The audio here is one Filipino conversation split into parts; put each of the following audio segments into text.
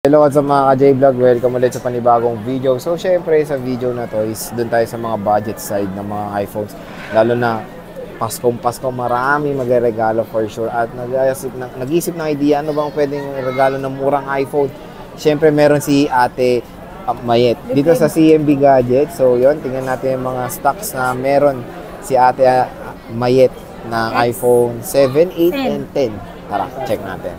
Hello sa mga ka-J-Vlog, welcome ulit sa panibagong video. So syempre sa video na to is doon tayo sa mga budget side ng mga iPhones. Lalo na Pasko, marami magregalo for sure. At nag-isip ng idea ano bang pwedeng regalo ng murang iPhone. Syempre meron si Ate Mayet dito sa CMB Gadget. So yon, tingnan natin yung mga stocks na meron si Ate Mayet na iPhone 7, 8, and 10. Tara, check natin.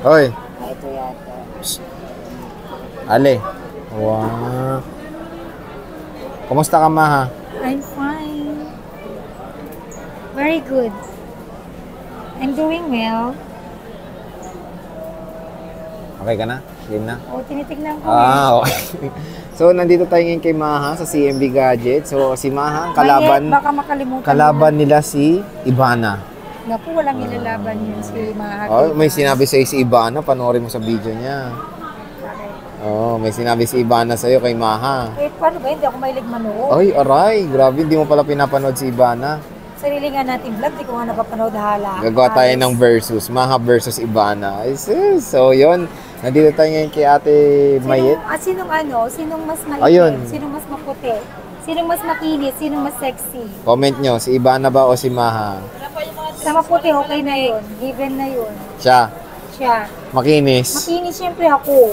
Hoy. Ito yata. Ale. Wow. Kumusta ka, Maha? I'm fine. Very good. I'm doing well. Okay ka na? Game na? O, tinitignan ko. Okay. So, nandito tayo ngayon kay Maha sa CMB Gadget. So, si Maha, Baka makalimutan kalaban nila si Ivana. Naku, walang ilalaban yun si Maha. Oh, may sinabi sa'yo si Ivana, panoorin mo sa video niya. Oh, may sinabi si Ivana sa'yo kay Maha. Eh, paano ba? Hindi ako mahilig manood. Ay, aray, grabe, hindi mo pala pinapanood si Ivana. Sarili nga natin vlog, di ko nga napapanood hala. Gagawa tayo ng versus, Maha versus Ivana. So, yun, nandito tayo ngayon kay Ate Mayet. Sinong mas maliit? Ayun. Sinong mas maputi? Sinong mas makinis? Sinong mas sexy? Comment nyo, si Ivana ba o si Maha? Sa maputi, okay na yun. Given na yun. Siya. Makinis. Makinis, syempre ako.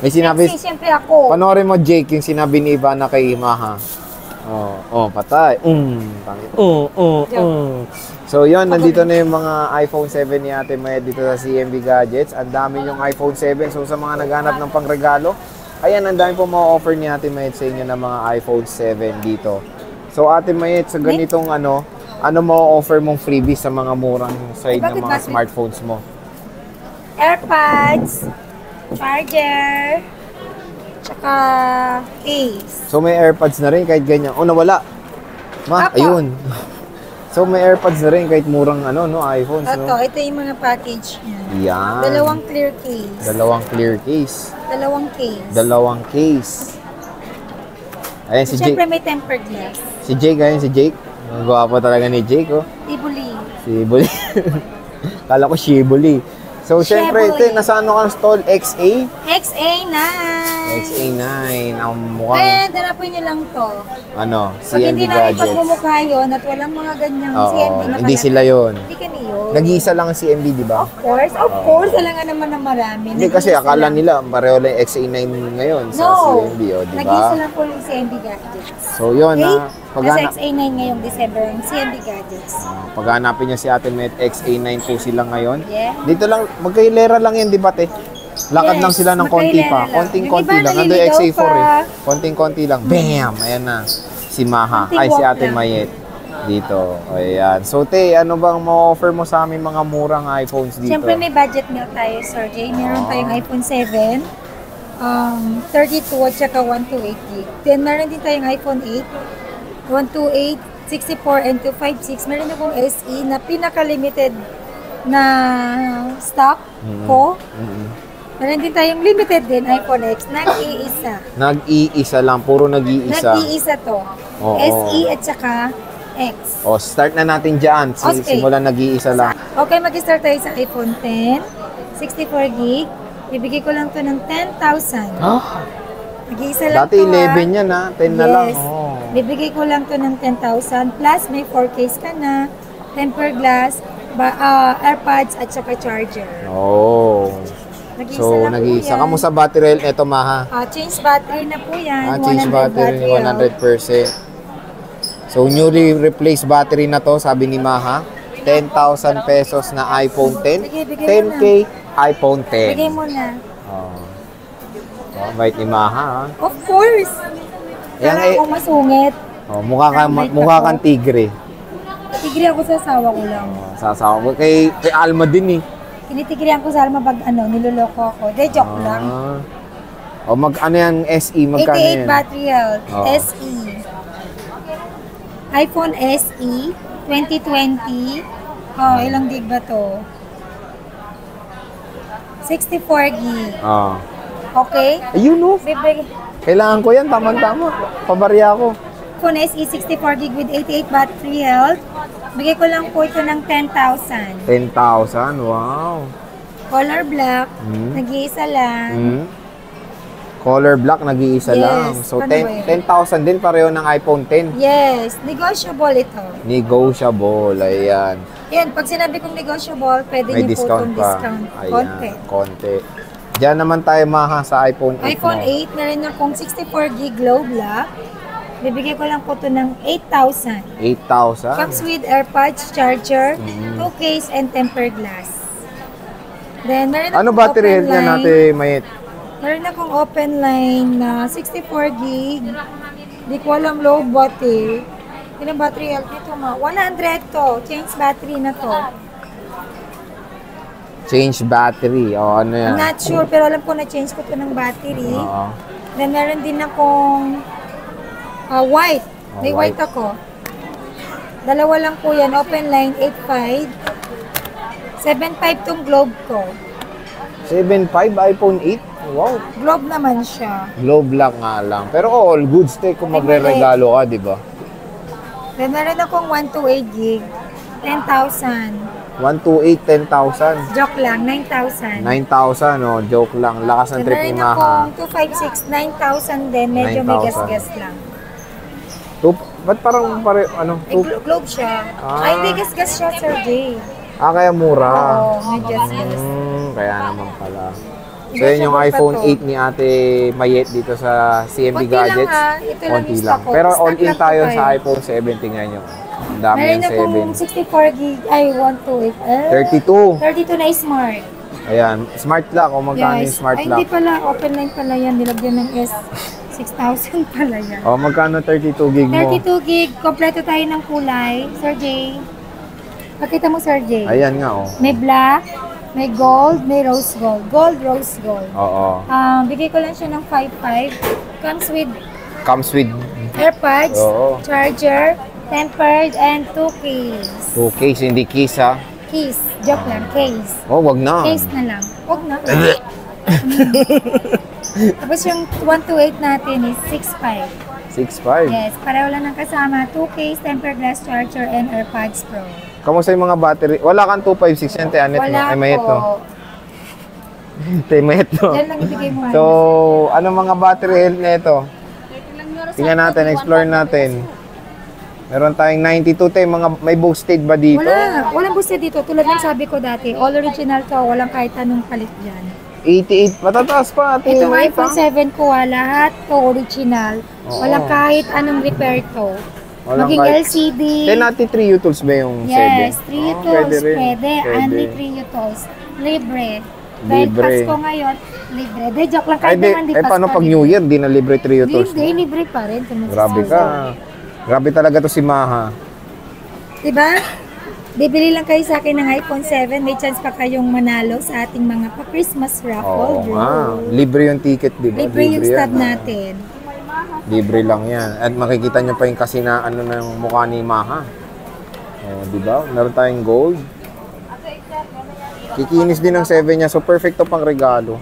May sinabi. Sexy, syempre ako. Panoorin mo, Jake, yung sinabi ni Ivana kay Maha. Patay. So, yun, nandito na yung mga iPhone 7 ni Ate Mayet dito sa CMB Gadgets. Ang dami yung iPhone 7. So, sa mga naghanap ng pangregalo, ayan, ang dami po ma-offer ni Ate Mayet sa inyo ng mga iPhone 7 dito. So, Ate Mayet, sa ganitong ano mo-offer mong freebies sa mga murang side ng mga smartphones mo? AirPods, charger, tsaka case. So, may AirPods na rin kahit ganyan. Oh, nawala. Apa. Ayun. So, may AirPods na rin kahit murang iPhones, Ito yung mga package niya. Yan. Dalawang clear case. Dalawang clear case. Dalawang case. Ayan, si Siyempre Jake. may tempered glass. Si Jake, ayan si Jake. Ang gwapo talaga ni Jake, oh. Tibuli. Shibuli. Kala ko Shibuli. So, syempre, ito, nasa ano kang stall? XA? XA9. XA9. Ang mukhang, Hanapin niyo lang to. CMB Pag hindi namin Gadgets. pagmumukha yun at walang mga ganyang Oo, CMB na hindi sila yun. Hindi ka niyo. Nag-iisa lang ang CMB, di ba? Of course. Alam nga naman ng marami. Hindi kasi akala nila pareho lang yung XA9 ngayon sa CMB, di ba? Nag-iisa lang po yung CMB Gadgets. So, yun Nasa XA9 ngayong December yung CMB Gadgets. paghanapin niyo si Ate Mayet, XA9 po sila ngayon. Yeah. Dito lang, magkailera lang yan, di ba, te? Lakad lang sila ng konti pa. Konting-konti lang. Nando yung XA4 eh. Konting-konti lang. Bam! Ayan na. Si Maha. Ay, si Ate Mayet. Dito. Ayan. So, te, ano bang ma-offer mo sa aming mga murang iPhones dito? Siyempre may budget meal tayo, Sir Jay. Meron tayong iPhone 7, 32 at saka 128 gig. Then meron din tayong iPhone 8, 128, 64 and 256. Meron akong SE na pinaka-limited na stock ko. Meron din tayong limited din iPhone X. Nag-iisa. Nag-iisa lang. Puro nag-iisa. Nag-iisa to. SE at saka X. Start na natin dyan. Simulan nag-iisa lang. Okay, mag-start tayo sa iPhone 10, 64 gig. Ibigay ko lang to ng 10,000. Nag-iisa lang Dati 11 yan, 10 na lang. Bibigay ko lang to ng 10,000 plus may 4 case ka na, tempered glass, AirPods at saka charger. So, nag-iisa. Kamusta battery health? Ito, Maha. Change battery na po yan. Change battery, 100%. So, newly replaced battery na to, sabi ni Maha. 10,000 pesos na iPhone 10. 10K iPhone 10. Bigay mo na. Bait ni Maha. Of course. Kala ko masungit. Mukha kang tigre. Tigre ako sa asawa ko lang. Sasawa mo. Kay Alma din eh. Tinitigrihan ko sa Alma pag niloloko ako. De, joke lang. Ano yan, SE? Magkano 88 yan? battery health. SE. iPhone SE 2020. Ilang gig ba to? 64 gig. Okay? Ayun no. Bibig. Kailangan ko yan, tama-tama. Pabarya ko. Phone SE 64 gig with 88 battery health. Bigay ko lang po ito ng 10,000. 10,000, wow. Color black, nag-iisa lang. Color black, nag-iisa Yes, lang. So, paano ba 10,000 din pareho ng iPhone 10. Yes, negotiable ito. Negotiable, ayan. Yan, pag sinabi kong negotiable, pwede May niyo po discount itong pa. discount. Ayan, konti. Diyan naman tayo maha sa iPhone 8 iPhone mo. 8, meron akong 64 gig glow black. Bibigay ko lang po ito ng 8,000. 8,000? Comes with AirPods, charger, 2 case, and tempered glass. Then, meron Ano akong battery open health niya line. natin, Mayet? Meron akong open line na 64 gig. Di ko alam low battery. Ilang battery health nito ma? 100 to. Change battery na to. Change battery. O, ano yan? I'm not sure, pero alam ko na change ko to ng battery. Oo. Then, meron din akong white. May white ako. Dalawa lang po yan. Open line, 8.5. 7.5 tong globe ko. 7.5 iPhone 8? Wow. Globe naman siya. Globe lang nga lang. Pero all goods take kung magre-regalo ka, di ba? Then, meron akong 128 gig. 10,000. 128, 10,000. Joke lang, 9,000. 9,000, oh. Joke lang. Lakas ng Then, trip ni meron Maha. akong 256, 9,000 din. Medyo may 9,000. gas-gas lang. Ba't parang ano? Globe siya. Ah. Ay, hindi gas-gas siya, Sir Jay. Kaya mura. Oo, may gas-gas. Kaya naman pala. So, yun yung iPhone 8 ni Ate Mayet dito sa CMB Konti lang, Gadgets. ha? Ito lang Konti yung lang. stock ko. Pero Stock all in lang tayo to sa tayo. iPhone 17 ngayon. Ang dami Meron yung akong 64 gig, ay 128. 32. 32 na smart. Ayan, smart lock. Kung magkano yung smart Ay, lock. hindi pala. Open line pala yan. Nilagyan ng S. 6,000 pala yan. O, magkano 32 gig mo? 32 gig. Kompleto tayo ng kulay. Sir Jay. Pakita mo, Sir Jay. Ayan nga, oh. May black, may gold, may rose gold. Gold, rose gold. Oo. Bigay ko lang siya ng 5.5. Comes with AirPods, Oo. charger, tempered, and 2 case. 2 case, hindi case, ha? Case. Joke lang. Case. Oh, wag na. Case na lang. Huwag na. Tapos yung 128 natin is 6.5. 6.5. Yes, pareho lang ng kasama. 2 case, tempered glass charger, and AirPods Pro. Kamusta yung mga battery? Wala kang 256 yan, te Anet, no? Wala Ay, Mayet, no? po. Te Mayet, no? Yan lang ibigay mo. So, ano mga battery health na ito? Tingnan natin, explore natin. Meron tayong 92, te. May boosted ba dito? Wala. Walang boosted dito. Tulad ng sabi ko dati, all original to. Walang kahit anong palit dyan. 88, matataas pa, te. Itong Mayet, iPhone ha? 7 ko, lahat to original. Oo. Walang kahit anong repair to. Walang Maging kahit- LCD. Te, natin 3 utils ba yung 7? Yes, 3 tools. rin. Pwede. Only 3 tools. Libre. Dahil Libre. Pasko ngayon, libre. De, joke lang. Ay, Kahit naman di Pasko. paano pag New Year, di na libre 3 utils? Hindi, libre pa rin. Grabe ka. Grabe talaga to si Maha. Diba? Bibili lang kayo sa akin ng iPhone 7. May chance pa kayong manalo sa ating mga pa-Christmas raffle. Oo nga. Libre yung ticket, di ba? Libre yung yan. stud natin. Libre lang yan. At makikita nyo pa yung kasi na ano ng mukha ni Maha. Di ba? Meron tayong gold. Kikinis din ng 7 niya. So, perfect to pang regalo.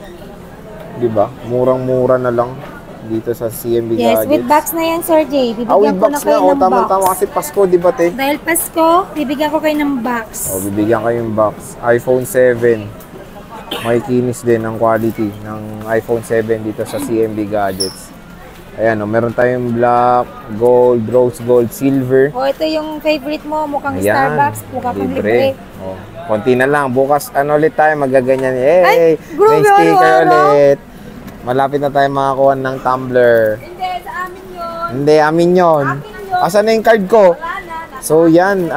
Di ba? Murang-mura na lang dito sa CMB Yes, Gadgets. with box na yan, Sir Jay. with Bibigyan ko na box kayo na. O, ng tama-tama box. kasi Pasko, di ba, te? Dahil Pasko, bibigyan ko kayo ng box. O, bibigyan kayo yung box. iPhone 7. May kinis din ng quality ng iPhone 7 dito sa CMB Gadgets. Ayan, meron tayong black, gold, rose gold, silver. O, ito yung favorite mo, mukhang Ayan, Starbucks, mukha kang libre. O, konti na lang. Bukas, ulit tayo, magaganyan. Ay, Hey, grabe, may sticker ano? ulit. Malapit na tayo makakuha ng tumbler. Hindi, sa amin yun. Hindi, amin yun. Asan na yung card ko? So yan,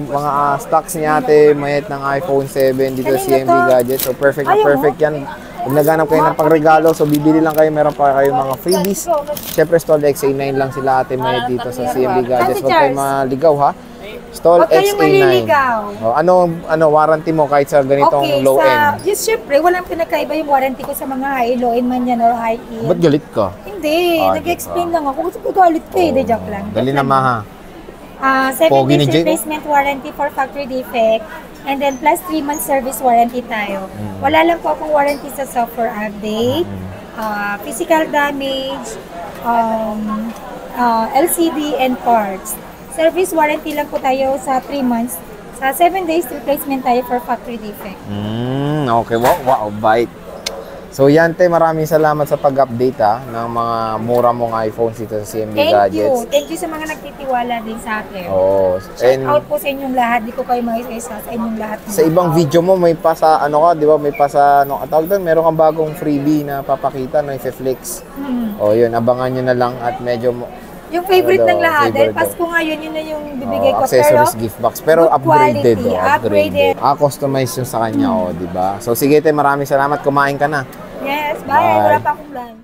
mga stocks ni Ate Mayet ng iPhone 7 dito sa CMB Gadgets. So perfect na perfect yan. Kung naghanap kayo ng pangregalo, so bibili lang kayo, meron pa kayo mga freebies. Siyempre, Stall XA9 lang sila Ate Mayet dito sa CMB Gadgets. Huwag kayong maligaw, ha? Stall Huwag kayong XA9. maliligaw. O, ano warranty mo kahit sa ganitong Okay, low end? yes, syempre, walang pinagkaiba yung warranty ko sa mga high, low end man yan or high end. Ba't galit ka? Hindi, Ah, nag-explain diba? lang ako. Gusto ko galit ka eh, de joke lang. Dali na, Maha. 7 Pogi ni days Jay. replacement warranty for factory defect. And then plus 3 months service warranty tayo. Wala lang po akong warranty sa software update, physical damage, LCD and parts. Service warranty lang po tayo sa 3 months. Sa 7 days replacement tayo for factory defect. Okay, wow, bite. So yan, te, maraming salamat sa pag-update ng mga mura mong iPhones dito sa CMB Gadgets. Thank you sa mga nagtitiwala din sa akin. And Shout out po sa inyong lahat. Di ko kayo mag-isa sa inyong lahat. sa ibang video mo, may pa sa, ano ka, di ba, may pa sa, tawag doon, meron kang bagong freebie na papakita, no, i-flex. Yun, abangan nyo na lang at medyo, yung favorite ng lahat, dahil favorite Pasko ngayon, yun na yung bibigay ko. accessories, gift box, pero good upgraded. quality, upgraded. Customized yung sa kanya, di ba? So sige, te, maraming salamat, kumain ka na. Yes, bye. Wala pa akong lunch.